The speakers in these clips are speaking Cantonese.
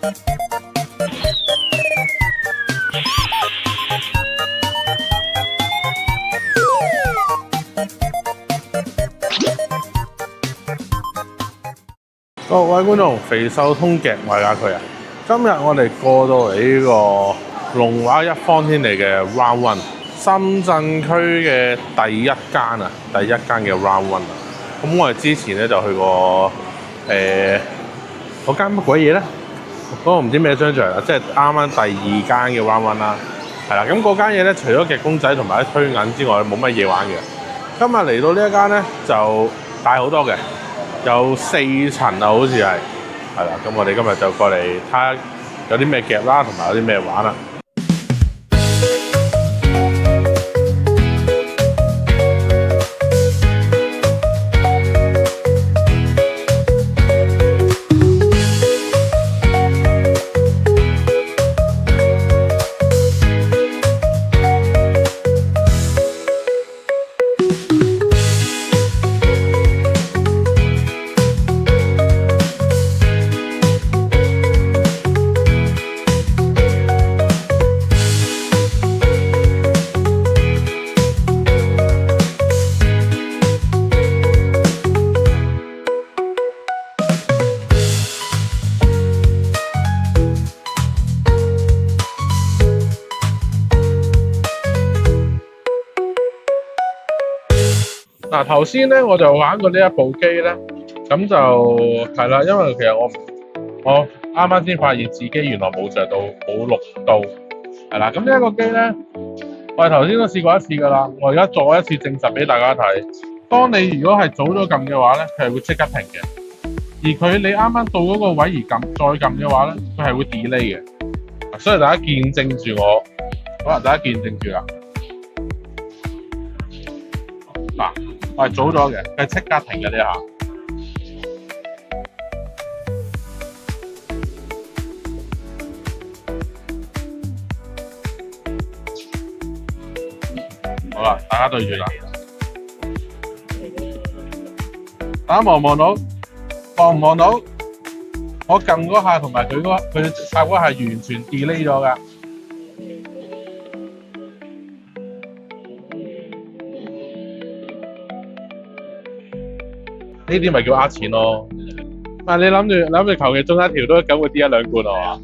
各位觀眾，肥瘦通夾我係佢啊！今日我哋過到嚟呢個龍華一方天地嘅 Round One， 深圳區嘅第一間嘅 Round One 啊！咁我哋之前咧就去過嗰間乜鬼嘢咧？嗰個唔知咩商場啦，即係啱啱第二間嘅 Round One 啦，係啦。咁嗰間嘢咧，除咗夾公仔同埋啲推銀之外，冇乜嘢玩嘅。今日嚟到呢一間咧，就大好多嘅。有4層啊，好似係啦。咁我哋今日就過嚟睇下有啲咩夾啦，同埋有啲咩玩啦。嗱，頭先咧我就玩過呢一部機咧，咁就係啦，因為其實我啱啱先發現自己原來冇着到，冇錄到，係啦。咁呢一個機咧，我哋頭先都試過一次㗎啦，我而家再一次證實俾大家睇。當你如果係早咗撳嘅話咧，佢係會即刻停嘅；而你啱啱到嗰個位而再撳嘅話咧，佢係會 delay 嘅。所以大家見證住我，好啦，大家見證住啦。嗱，我係早咗嘅，佢即刻停嘅呢下。好啦，大家對住啦。大家望唔望到？望唔望到？我撳嗰下同埋佢插嗰下完全 delay 咗㗎。呢啲咪叫呃錢咯！但係你諗住求其中一條都咁會跌1、2罐係嘛？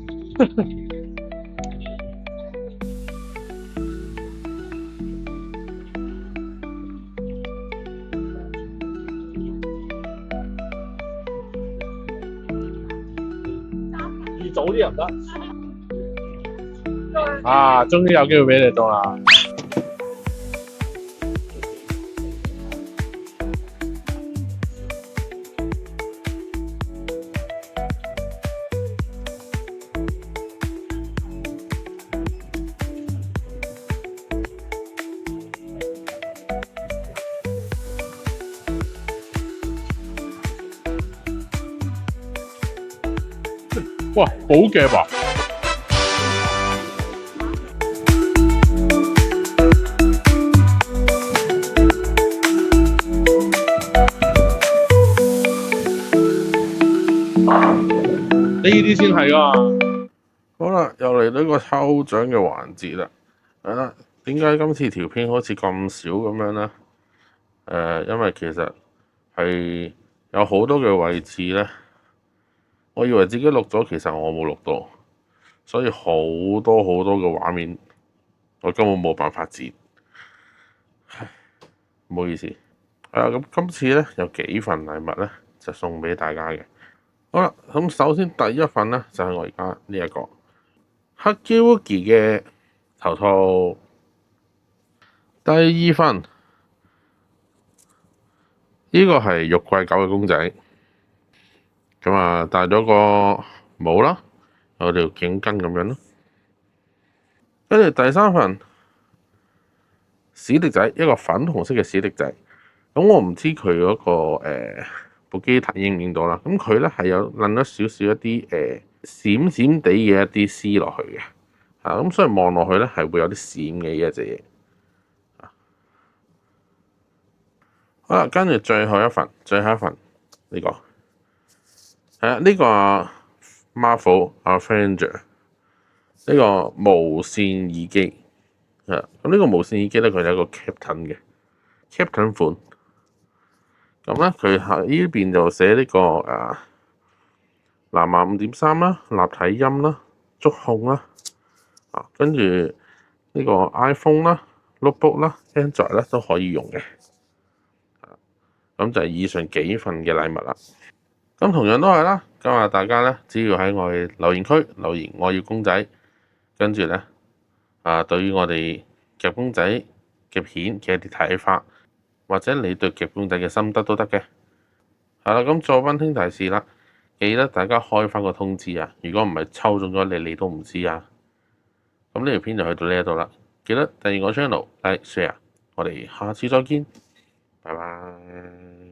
預早啲又唔得啊！終於有機會俾你中啦！哇，好夾啊！呢啲先係㗎。好啦，又嚟到一個抽獎嘅環節啦。係啦，點解今次條片好似咁少咁樣咧？因為其實係有好多嘅位置咧。我以為自己錄咗，其實我冇錄到，所以好多嘅畫面，我根本冇辦法剪，唔好意思。咁今次咧有幾份禮物咧，就送俾大家嘅。好啦，咁首先第一份咧就係我而家呢一個黑 Woogie 嘅頭套，第二份呢個係玉桂狗嘅公仔。咁啊，戴咗個帽啦，有條頸巾咁樣咯。跟住第三份史迪仔，一個粉紅色嘅史迪仔。咁我唔知佢嗰個部機睇影唔影到啦。咁佢咧係有撚咗少少一啲閃閃地嘅一啲絲落去嘅。咁所以望落去咧係會有啲閃嘅一隻嘢。好啦，跟住最後一份呢個。呢個 Marvel Avenger 呢個無線耳機。咁呢個無線耳機咧，佢有一個 Captain 款。咁咧，佢喺呢邊就寫呢個藍牙5.3啦、立體音啦、觸控啦，跟住呢個 iPhone 啦、notebook 啦、Android 咧都可以用嘅。咁就係以上幾份嘅禮物啦。咁同樣都係啦，今日大家咧只要喺我嘅留言區留言我要公仔，跟住咧對於我哋夾公仔嘅片嘅一啲睇法，或者你對夾公仔嘅心得都得嘅。係啦，咁再溫馨提示啦，記得大家開翻個通知啊！如果唔係抽中咗你都唔知啊。咁呢條片就去到呢一度啦，記得訂閱我 channel，like share，我哋下次再見，拜拜。